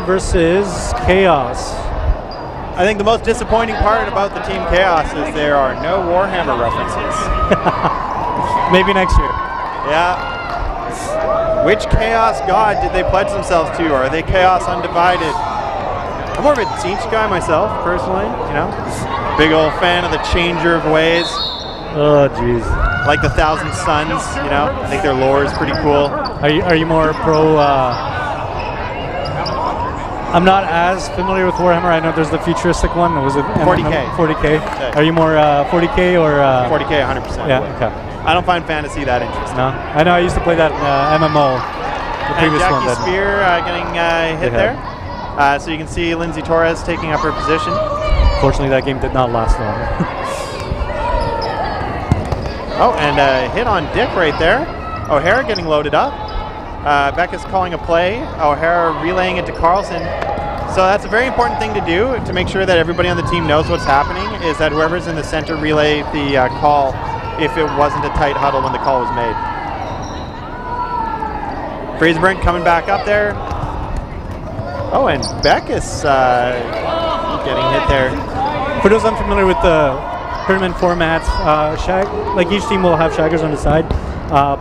versus Chaos. I think the most disappointing part about the Team Chaos is there are no Warhammer references. Maybe next year. Yeah. Which Chaos god did they pledge themselves to? Are they Chaos Undivided? I'm more of a Tzeentch guy myself, personally, you know? Big old fan of the Changer of Ways. Oh, jeez. Like the Thousand Suns, you know? I think their lore is pretty cool. Are you more pro... I'm not as familiar with Warhammer. I know there's the futuristic one. Was it 40K? 40K. Okay. Are you more 40K or... 40K, 100%. Yeah, okay. I don't find fantasy that interesting. No? I know I used to play that MMO. The previous Jackie one. Spear getting hit there. So you can see Lindsay Torres taking up her position. Fortunately, that game did not last long. Oh, and a hit on Dick right there. O'Hara getting loaded up. Becca's calling a play. O'Hara relaying it to Carlson. So that's a very important thing to do to make sure that everybody on the team knows what's happening, is that whoever's in the center relay the call if it wasn't a tight huddle when the call was made. Fraserburn coming back up there. Oh, and Becca's getting hit there. For those unfamiliar with the tournament formats, like each team will have shaggers on the side.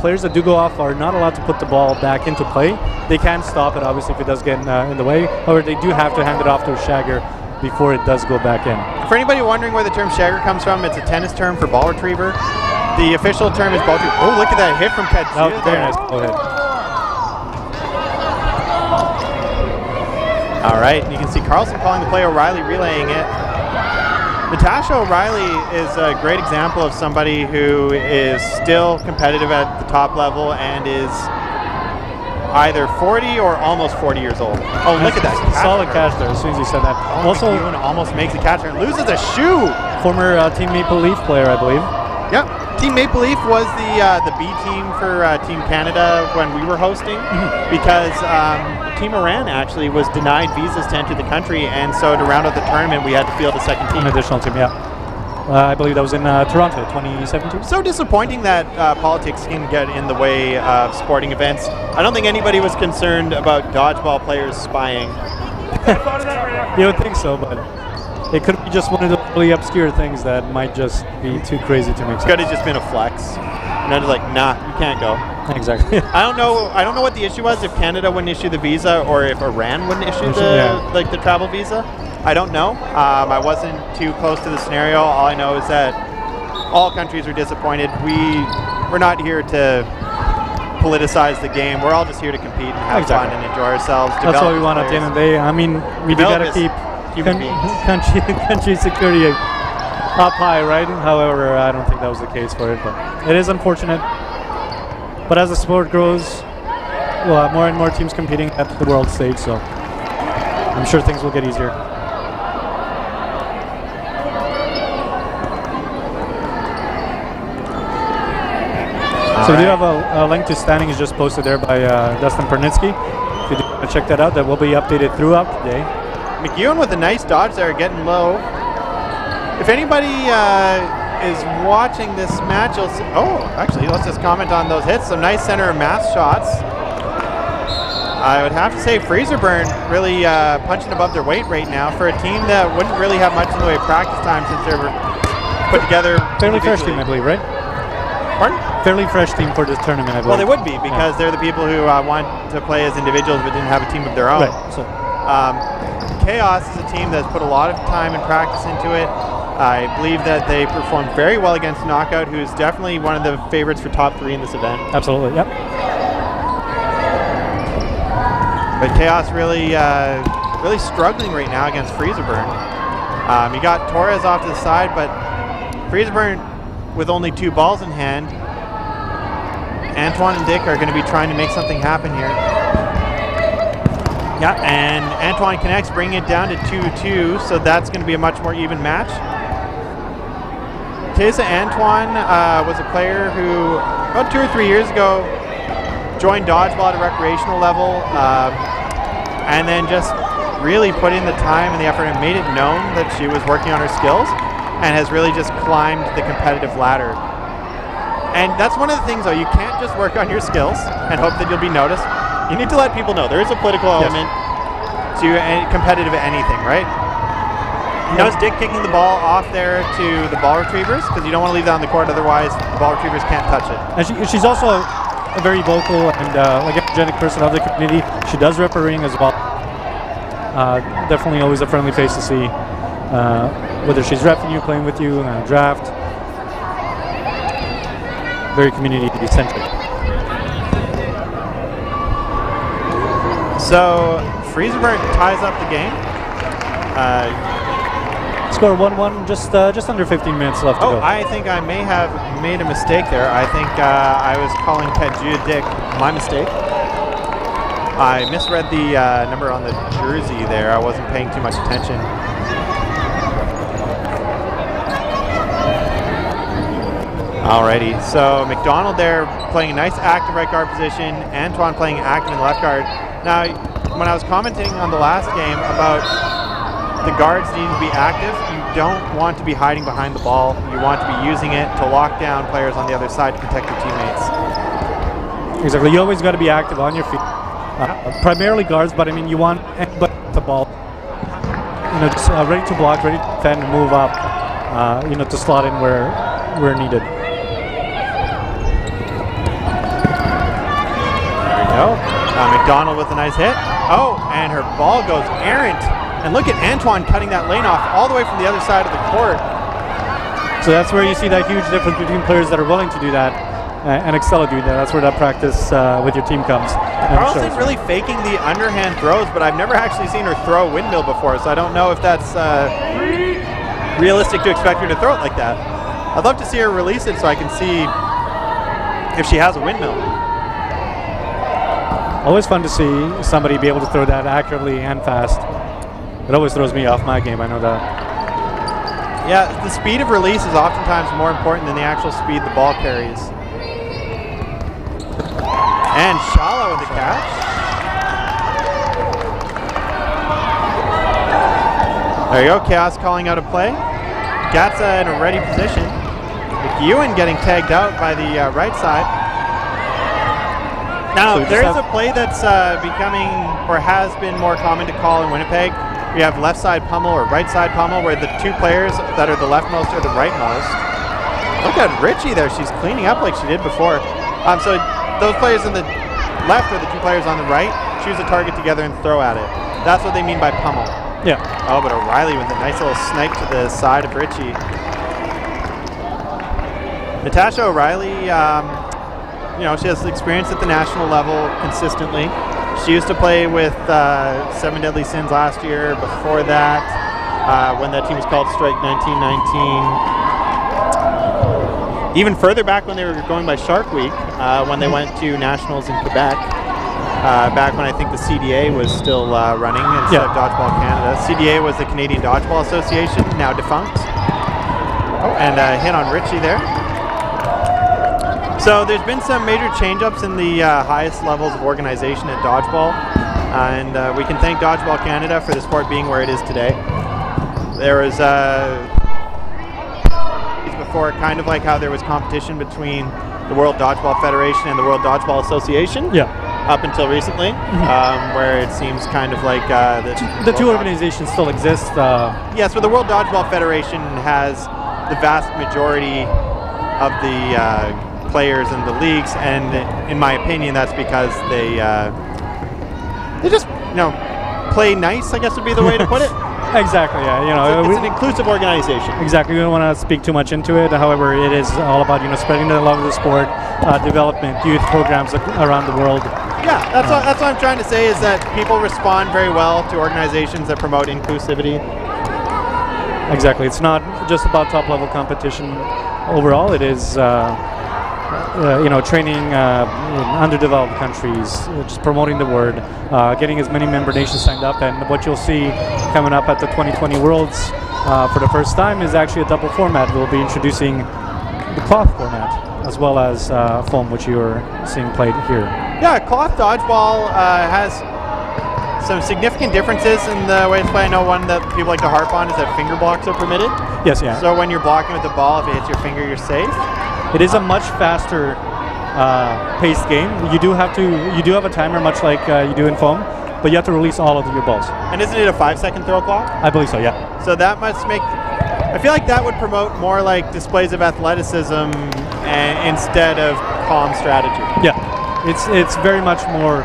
Players that do go off are not allowed to put the ball back into play. They can stop it, obviously, if it does get in the way. However, they do have to hand it off to a shagger before it does go back in. For anybody wondering where the term shagger comes from, it's a tennis term for ball retriever. The official term is ball retriever. Oh, look at that hit from Katsuya. Oh, very nice. Go ahead. All right, you can see Carlson calling the play, O'Reilly relaying it. Natasha O'Reilly is a great example of somebody who is still competitive at the top level and is either 40 or almost 40 years old. Oh, look at that. Solid catch there as soon as you said that. Also, almost makes a catch and loses a shoe. Former Team Maple Leaf player, I believe. Yep. Team Maple Leaf was the B team for Team Canada when we were hosting because Team Iran actually was denied visas to enter the country, and so to round out the tournament we had to field a second team. An additional team, yeah. I believe that was in Toronto, 2017. So disappointing that politics can get in the way of sporting events. I don't think anybody was concerned about dodgeball players spying. You would think so, but it could be just one of the really obscure things that might just be too crazy to make sense. Could have just been a flex. And I was like, nah, you can't go. Exactly. I don't know what the issue was, if Canada wouldn't issue the visa or if Iran wouldn't issue the travel visa. I don't know. I wasn't too close to the scenario. All I know is that all countries are disappointed. We're not here to politicize the game. We're all just here to compete and have fun and enjoy ourselves. That's what we want at the end of the day. I mean, we do got to keep country security up high, right? However, I don't think that was the case for it, but it is unfortunate. But as the sport grows, we'll have more and more teams competing at the world stage, so I'm sure things will get easier. So we do have a link to standings just posted there by Dustin Pernitsky. If you do want to check that out, that will be updated throughout the day. McEwen with a nice dodge there, getting low. If anybody is watching this match, you'll see, actually, let's just comment on those hits. Some nice center of mass shots. I would have to say Fraserburn really punching above their weight right now for a team that wouldn't really have much in the way of practice time since they were put together. Fairly fresh team, I believe, right? Pardon? Fairly fresh team for this tournament, I believe. Well, they would be because they're the people who want to play as individuals but didn't have a team of their own. Right. So. Chaos is a team that's put a lot of time and practice into it. I believe that they performed very well against Knockout, who is definitely one of the favorites for top 3 in this event. Absolutely, yep. But Chaos really struggling right now against Fraserburn. You got Torres off to the side, but Fraserburn with only 2 balls in hand. Antoine and Dick are going to be trying to make something happen here. Yeah, and Antoine connects, bringing it down to 2-2, so that's going to be a much more even match. Teza Antoine was a player who, about 2 or 3 years ago, joined Dodgeball at a recreational level, and then just really put in the time and the effort and made it known that she was working on her skills, and has really just climbed the competitive ladder. And that's one of the things, though, you can't just work on your skills and hope that you'll be noticed. You need to let people know. There is a political element competitive anything, right? No stick kicking the ball off there to the ball retrievers because you don't want to leave that on the court, otherwise the ball retrievers can't touch it. And she's also a very vocal and like energetic person of the community. She does rep her ring as well. Definitely always a friendly face to see, whether she's repping you, playing with you, draft. Very community-centric. So Friesenberg ties up the game. Score 1-1, just under 15 minutes left to go. I think I may have made a mistake there. I think I was calling Pedju Dick. My mistake. I misread the number on the jersey there. I wasn't paying too much attention. Alrighty, so McDonald there playing a nice active right guard position. Antoine playing active in the left guard. Now, when I was commenting on the last game about the guards needing to be active, you don't want to be hiding behind the ball. You want to be using it to lock down players on the other side to protect your teammates. Exactly, you always got to be active on your feet. Primarily guards, but I mean you want the ball, just ready to block, ready to defend, and move up, to slot in where needed. There we go. McDonald with a nice hit. Oh, and her ball goes errant. And look at Antoine cutting that lane off all the way from the other side of the court. So that's where you see that huge difference between players that are willing to do that and excel at doing that. That's where that practice with your team comes. Carlson's really faking the underhand throws, but I've never actually seen her throw a windmill before, so I don't know if that's realistic to expect her to throw it like that. I'd love to see her release it so I can see if she has a windmill. Always fun to see somebody be able to throw that accurately and fast. It always throws me off my game, I know that. Yeah, the speed of release is oftentimes more important than the actual speed the ball carries. And Shala with the catch. There you go, Chaos calling out a play. Gatsa in a ready position. McEwen getting tagged out by the right side. Now, there is a play that's becoming, or has been more common to call in Winnipeg. We have left side pummel or right side pummel, where the two players that are the leftmost are the rightmost. Look at Richie there. She's cleaning up like she did before. So those players on the left are the two players on the right. Choose a target together and throw at it. That's what they mean by pummel. Yeah. Oh, but O'Reilly with a nice little snipe to the side of Richie. Natasha O'Reilly, she has experience at the national level consistently. She used to play with Seven Deadly Sins last year. Before that, when that team was called Strike 1919. Even further back when they were going by Shark Week, when they went to nationals in Quebec. Back when I think the CDA was still running instead of Dodgeball Canada. CDA was the Canadian Dodgeball Association, now defunct. Oh, and a hit on Richie there. So there's been some major change-ups in the highest levels of organization at Dodgeball, and we can thank Dodgeball Canada for the sport being where it is today. There was before, kind of like how there was competition between the World Dodgeball Federation and the World Dodgeball Association. Yeah. Up until recently, where it seems kind of like the two organizations still exist. Yes, but the World Dodgeball Federation has the vast majority of the players in the leagues, and in my opinion, that's because they just play nice, I guess would be the way to put it. Exactly. Yeah. It's an inclusive organization. Exactly. We don't want to speak too much into it. However, it is all about spreading the love of the sport, development, youth programs around the world. Yeah, that's what I'm trying to say is that people respond very well to organizations that promote inclusivity. Exactly. It's not just about top-level competition overall. It is, training in underdeveloped countries, just promoting the word, getting as many member nations signed up. And what you'll see coming up at the 2020 Worlds for the first time is actually a double format. We'll be introducing the cloth format as well as foam, which you're seeing played here. Yeah, cloth dodgeball has some significant differences in the way it's played. I know one that people like to harp on is that finger blocks are permitted. Yes, yeah. So when you're blocking with the ball, if it hits your finger, you're safe. It is a much faster paced game. You do have a timer, much like you do in foam. but you have to release all of your balls. And isn't it a 5-second throw clock? I believe so, yeah. So that must make... I feel like that would promote more like displays of athleticism instead of calm strategy. Yeah, it's very much more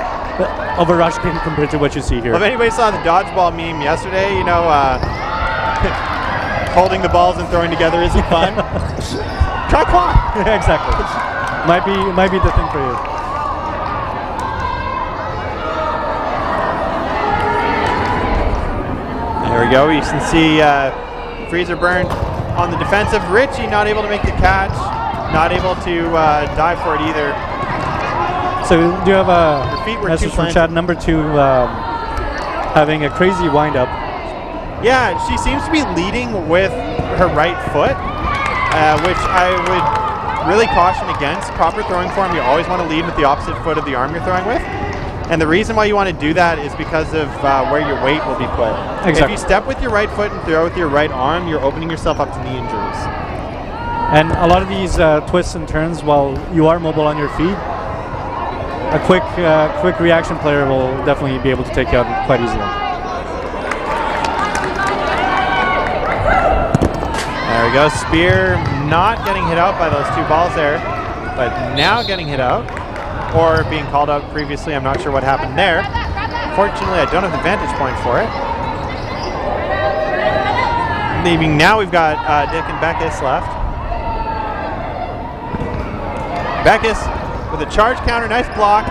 of a rush game compared to what you see here. Well, if anybody saw the dodgeball meme yesterday, you know, holding the balls and throwing together isn't fun. Try clock. Exactly. Might be the thing for you. There we go. You can see Freezer Burn on the defensive. Richie not able to make the catch. Not able to dive for it either. So do you have Your feet a were message too from planted. chat number 2 having a crazy wind-up? Yeah, she seems to be leading with her right foot, which I would really caution against. Proper throwing form, you always want to lead with the opposite foot of the arm you're throwing with. And the reason why you want to do that is because of where your weight will be put. Exactly. If you step with your right foot and throw with your right arm, you're opening yourself up to knee injuries. And a lot of these twists and turns, while you are mobile on your feet, a quick reaction player will definitely be able to take you out quite easily. There we go. Spear not getting hit out by those 2 balls there, but now getting hit out, or being called out previously. I'm not sure what happened there. Fortunately, I don't have the vantage point for it. Leaving now, we've got Dick and Beckus left. Beckus with a charge counter, nice block.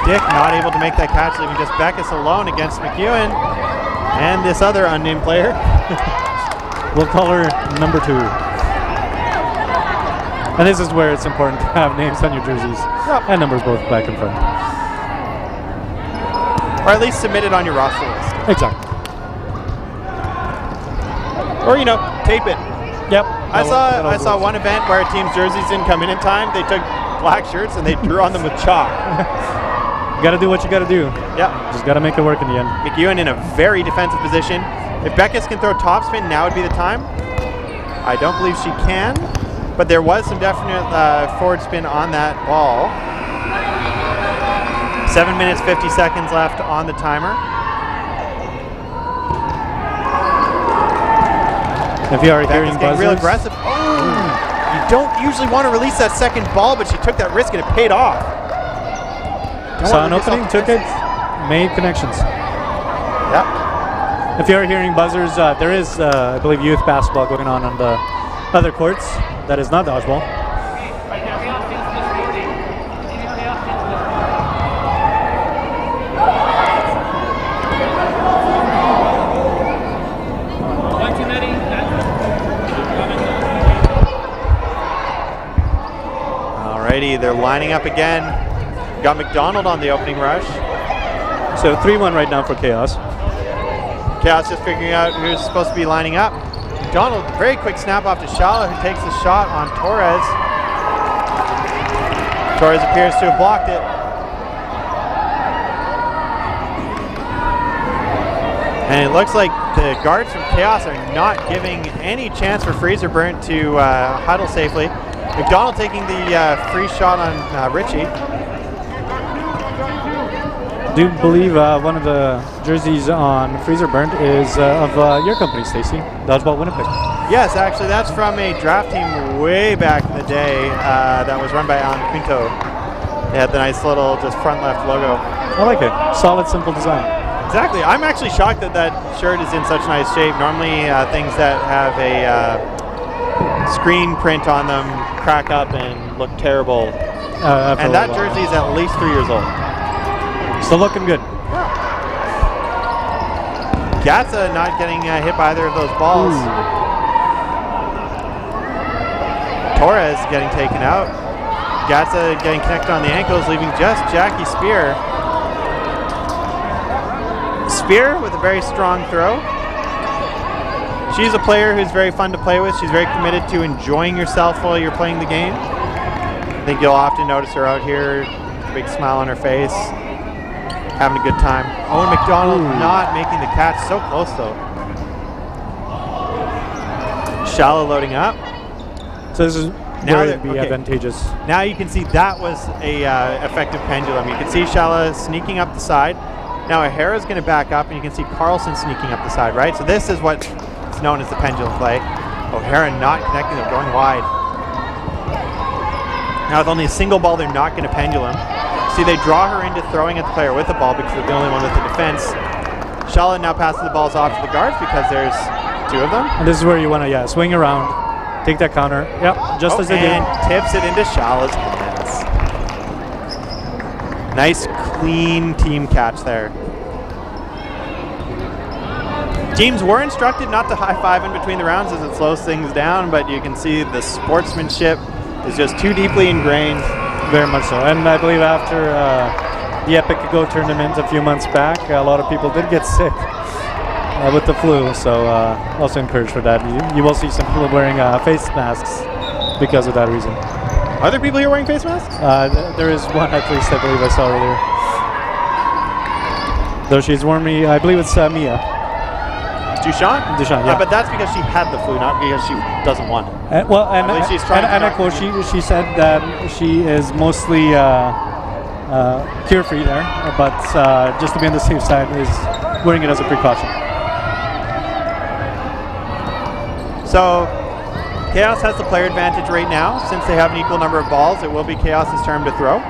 Dick not able to make that catch, leaving just Beckus alone against McEwen and this other unnamed player. We'll call her number 2. And this is where it's important to have names on your jerseys and numbers both back and front. Or at least submit it on your roster list. Exactly. Or, you know, tape it. Yep. I saw one event where a team's jerseys didn't come in time. They took black shirts and they drew on them with chalk. You gotta do what you gotta do. Yeah. Just gotta make it work in the end. McEwen in a very defensive position. If Beckus can throw topspin, now would be the time. I don't believe she can, but there was some definite forward spin on that ball. 7 minutes, 50 seconds left on the timer. If you are hearing Beckus getting buzzers, real aggressive. Oh, you don't usually want to release that second ball, but she took that risk and it paid off. saw an opening, took it, made connections. Yep. If you are hearing buzzers, there is, I believe, youth basketball going on the other courts. That is not dodgeball. Alrighty, they're lining up again. Got McDonald on the opening rush. So 3-1 right now for Chaos. Chaos just figuring out who's supposed to be lining up. McDonald, very quick snap off to Shala, who takes the shot on Torres. Torres appears to have blocked it. And it looks like the guards from Chaos are not giving any chance for Freezer Burnt to huddle safely. McDonald taking the free shot on Richie. Do believe one of the jerseys on Freezer Burnt is of your company, Stacy, Dodgeball Winnipeg. Yes, actually, that's from a draft team way back in the day that was run by Alan Quinto. They had the nice little just front left logo. I like it. Solid, simple design. Exactly. I'm actually shocked that that shirt is in such nice shape. Normally, things that have a screen print on them crack up and look terrible. And that jersey is at least 3 years old. Still looking good. Gatza not getting hit by either of those balls. Ooh. Torres getting taken out. Gatza getting connected on the ankles, leaving just Jackie Spear. Spear with a very strong throw. She's a player who's very fun to play with. She's very committed to enjoying yourself while you're playing the game. I think you'll often notice her out here, big smile on her face, having a good time. Owen McDonald not making the catch, so close though. Shallow loading up. So this is where it'd be advantageous. Now you can see that was a effective pendulum. You can see Shala sneaking up the side. Now O'Hara's going to back up, and you can see Carlson sneaking up the side, right? So this is what's known as the pendulum play. O'Hara not connecting them, going wide. Now with only a single ball, they're not going to pendulum. See, they draw her into throwing at the player with the ball because they're the only one with the defense. Shala now passes the balls off to the guards because there's 2 of them. And this is where you want to, swing around, take that counter. Yep, just as they did. And tips it into Shala's hands. Nice, clean team catch there. Teams were instructed not to high-five in between the rounds as it slows things down, but you can see the sportsmanship is just too deeply ingrained. Very much so. And I believe after the Epic Go tournament a few months back, a lot of people did get sick with the flu, so also encouraged for that. You will see some people wearing face masks because of that reason. Are there people here wearing face masks? There is one at least, I believe I saw earlier. Though she's worn me, I believe it's Mia. Duchamp? Duchamp, yeah. But that's because she had the flu, not because she doesn't want it. And I quote, she said that she is mostly cure-free there, but just to be on the safe side is wearing it as a precaution. So Chaos has the player advantage right now. Since they have an equal number of balls, it will be Chaos's turn to throw.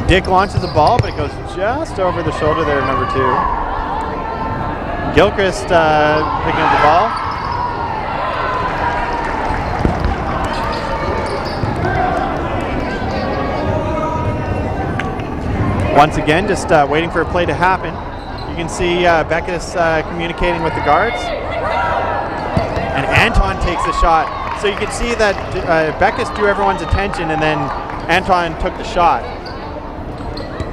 Dick launches a ball, but it goes just over the shoulder there, number 2. Gilchrist picking up the ball. Once again, just waiting for a play to happen. You can see Beckus communicating with the guards. And Anton takes the shot. So you can see that Beckus drew everyone's attention, and then Anton took the shot.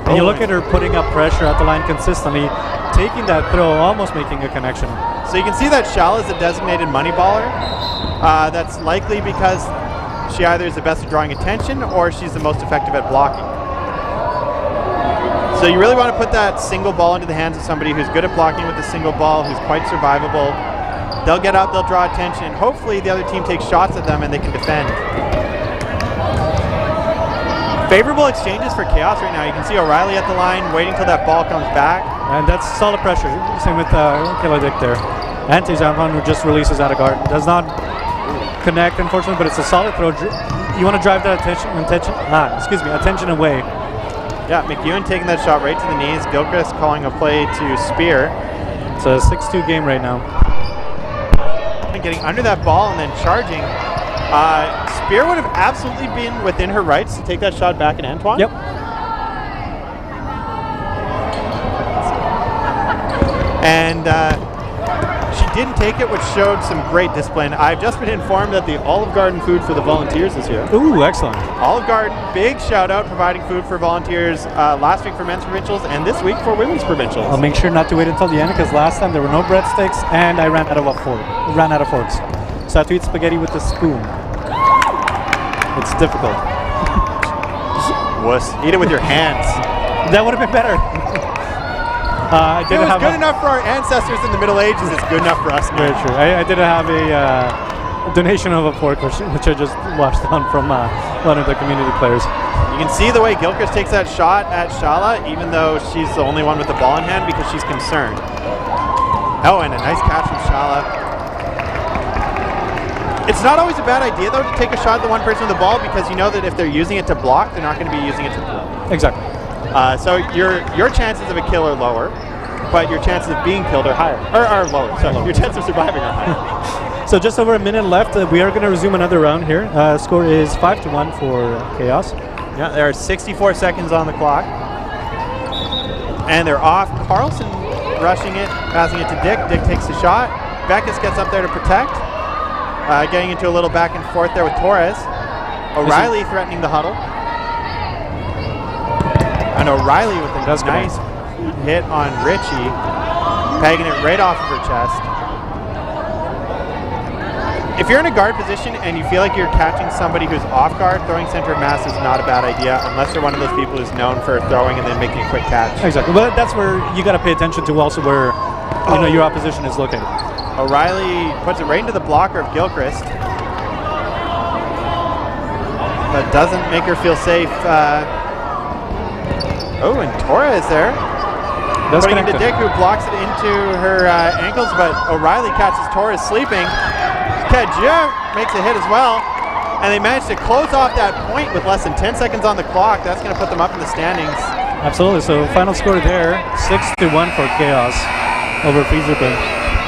And you look at her putting up pressure at the line consistently, taking that throw, almost making a connection. So you can see that Shala is a designated money baller. That's likely because she either is the best at drawing attention or she's the most effective at blocking. So you really want to put that single ball into the hands of somebody who's good at blocking with the single ball, who's quite survivable. They'll get up, they'll draw attention, and hopefully the other team takes shots at them and they can defend. Favorable exchanges for Chaos right now. You can see O'Reilly at the line, waiting till that ball comes back. And that's solid pressure. Same with Kayla Dick there. And Anton, who just releases out of guard. Does not connect, unfortunately, but it's a solid throw. You want to drive that attention away. Yeah, McEwen taking that shot right to the knees. Gilchrist calling a play to Spear. It's a 6-2 game right now. And getting under that ball and then charging. Spear would have absolutely been within her rights to take that shot back at Antoine. Yep. And she didn't take it, which showed some great discipline. I've just been informed that the Olive Garden food for the volunteers is here. Ooh, excellent. Olive Garden, big shout out, providing food for volunteers last week for men's provincials and this week for women's provincials. I'll make sure not to wait until the end because last time there were no breadsticks and I ran out of forks. So I have to eat spaghetti with a spoon. It's difficult. Wuss. Eat it with your hands. That would have been better. It was good enough for our ancestors in the Middle Ages. It's good enough for us now. Very true. I did have a donation of a fork, which I just watched on from one of the community players. You can see the way Gilchrist takes that shot at Shala, even though she's the only one with the ball in hand because she's concerned. Oh, and a nice catch from Shala. It's not always a bad idea, though, to take a shot at the one person with the ball because you know that if they're using it to block, they're not going to be using it to throw. Exactly. So your chances of a kill are lower, but your chances of being killed are higher. Or are lower. Sorry, your chances of surviving are higher. So just over a minute left. We are going to resume another round here. Score is 5-1 for Chaos. Yeah, there are 64 seconds on the clock. And they're off. Carlson rushing it, passing it to Dick. Dick takes the shot. Beckus gets up there to protect. Getting into a little back and forth there with Torres. O'Reilly threatening the huddle. And O'Reilly with a nice hit on Richie, pegging it right off of her chest. If you're in a guard position and you feel like you're catching somebody who's off guard, throwing center of mass is not a bad idea unless they're one of those people who's known for throwing and then making a quick catch. Exactly, but that's where you got to pay attention to also where your opposition is located. O'Reilly puts it right into the blocker of Gilchrist. But doesn't make her feel safe. And Torres there. That's putting into connected. Dick, who blocks it into her ankles, but O'Reilly catches Torres sleeping. Kajia makes a hit as well. And they managed to close off that point with less than 10 seconds on the clock. That's going to put them up in the standings. Absolutely. So final score there, 6-1 for Chaos over Freezer Bench.